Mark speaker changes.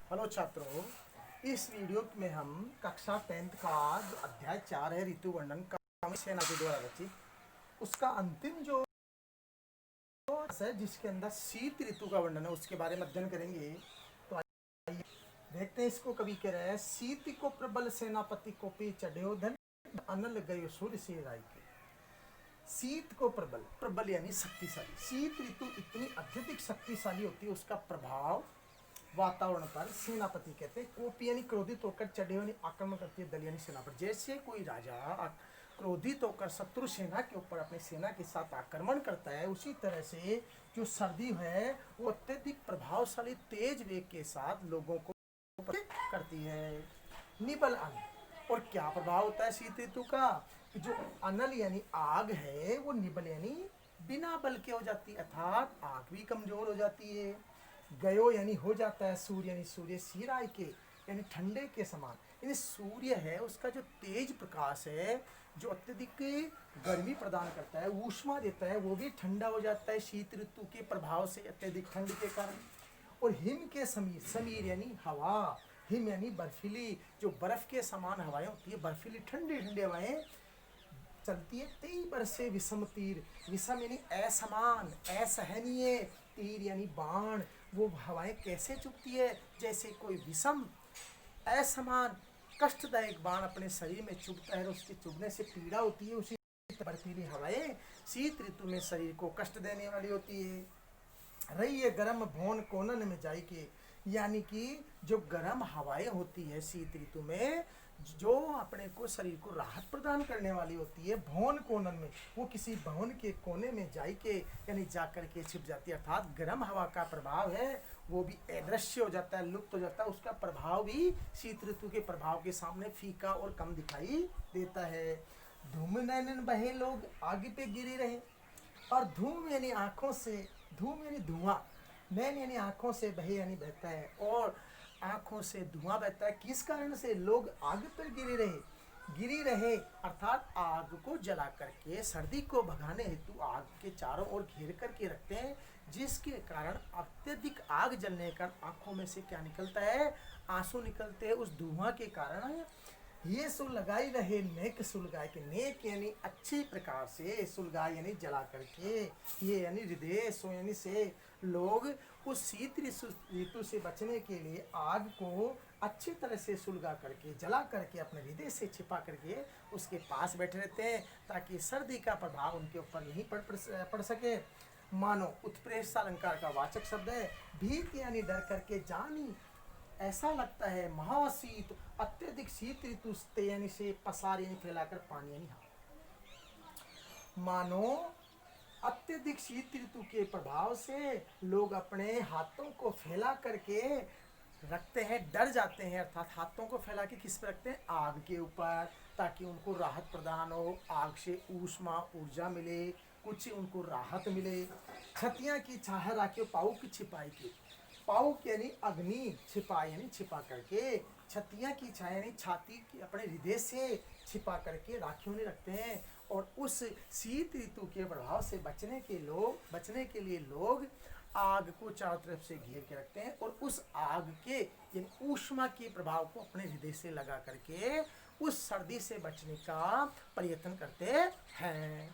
Speaker 1: Hello छात्रों, इस video में हम कक्षा 10th का जो अध्याय 4 है ऋतु वर्णन का सेना के द्वारा रचित उसका अंतिम जो है जिसके अंदर शीत ऋतु का वर्णन है उसके बारे में अध्ययन करेंगे। तो आइए देखते हैं इसको। कवि कह रहे हैं, शीत को प्रबल सेनापति को पे चढ़ो धन अनल गयो सूर्य से राय के। शीत को प्रबल, प्रबल यानी शक्तिशाली। शीत ऋतु इतनी अत्यधिक शक्तिशाली होती है, उसका प्रभाव वातावरण पर सेनापति कहते हैं। कोपी यानी क्रोधित होकर चढ़े यानी आक्रमण करती है दल यानी सेना पर। जैसे कोई राजा क्रोधित होकर शत्रु सेना के ऊपर अपनी सेना के साथ आक्रमण करता है, उसी तरह से जो सर्दी है वो अत्यधिक प्रभावशाली तेज वेग के साथ लोगों को करती है। निबल अनल, और क्या प्रभाव होता है शीत ऋतु का? जो अनल यानी आग है वो निबल यानी बिना बल के हो जाती है, अर्थात आग भी कमजोर हो जाती है। गयो यानी हो जाता है, सूर्य यानी सूर्य सिराय के यानी ठंडे के समान। यानी सूर्य है उसका जो तेज प्रकाश है जो अत्यधिक गर्मी प्रदान करता है, ऊष्मा देता है, वो भी ठंडा हो जाता है शीत ऋतु के प्रभाव से, अत्यधिक ठंड के कारण। और हिम के समीर, समीर यानी हवा, हिम यानी बर्फीली, जो बर्फ के समान हवाएं होती है, बर्फीली ठंडी ठंडी हवाएं चलती है। तेई बरसे विषम तीर, विषम यानी असमान, असहनीय, तीर यानी बाण, वो हवाएं कैसे चुभती है? जैसे कोई विषम असमान कष्टदायक बाण अपने शरीर में चुभता है, उसके चुभने से पीड़ा होती है, उसी बर्फीली हवाएं शीत ऋतु में शरीर को कष्ट देने वाली होती है। रही है गर्म भौन कोनन में जाई के, यानी कि जो गर्म हवाएं होती है शीत ऋतु में, जो अपने को शरीर को राहत प्रदान करने वाली होती है, भवन कोनन में, वो किसी भवन के कोने में जाई के यानी जा करके छिप जाती है। अर्थात गर्म हवा का प्रभाव है वो भी अदृश्य हो जाता है, लुप्त हो जाता है, उसका प्रभाव भी शीत ऋतु के प्रभाव के सामने फीका और कम दिखाई देता है। धूम नैनन बहे लोग आगे पे गिरे रहे, और धूम यानी आंखों से, धूम यानी धुआं, नैन यानी आंखों से, बहे यानी बहता है, और आंखों से धुआं बहता है। किस कारण से? लोग आग पर गिरी रहे अर्थात आग को जला करके सर्दी को भगाने हेतु आग के चारों ओर घेर करके रखते हैं, जिसके कारण अत्यधिक आग जलने का आंखों में से क्या निकलता है? आंसू निकलते हैं उस धुआं के कारण। ये सुलगाई रहे नेक सुलगाए के, नेक यानी अच्छी प्रकार से, सुलगाई यानी जला करके, ये यानी हृदय, सो यानी से, लोग उस शीत ऋतु से बचने के लिए आग को अच्छी तरह से सुलगा करके, जला करके, अपने हृदय से छिपा करके उसके पास बैठे रहते हैं, ताकि सर्दी का प्रभाव उनके ऊपर नहीं पड़ सके। मानो उत्प्रेष अलंकार का वाचक शब्द है। भीत यानी डर करके, जानी ऐसा लगता है, महाशीत अत्यधिक शीत ऋतु यानी से, पसार यानी फैलाकर, पानी यानी हवा। मानो अत्यधिक शीत ऋतु के प्रभाव से लोग अपने हाथों को फैला करके रखते हैं, डर जाते हैं, अर्थात हाथों को फैला के किस पर रखते हैं? आग के ऊपर, ताकि उनको राहत प्रदान हो, आग से ऊष्मा ऊर्जा मिले, कुछ उनको राहत मिले। छतियाँ की छाह राखे पाऊ की छिपाई की, पाउक यानी अग्नि, छिपा यानी छिपा करके, छतियाँ की छाया यानी छाती की अपने हृदय से छिपा करके राखियों ने रखते हैं। और उस शीत ऋतु के प्रभाव से बचने के लिए लोग आग को चारों तरफ से घेर के रखते हैं, और उस आग के यानी ऊष्मा के प्रभाव को अपने हृदय से लगा करके उस सर्दी से बचने का प्रयत्न करते हैं।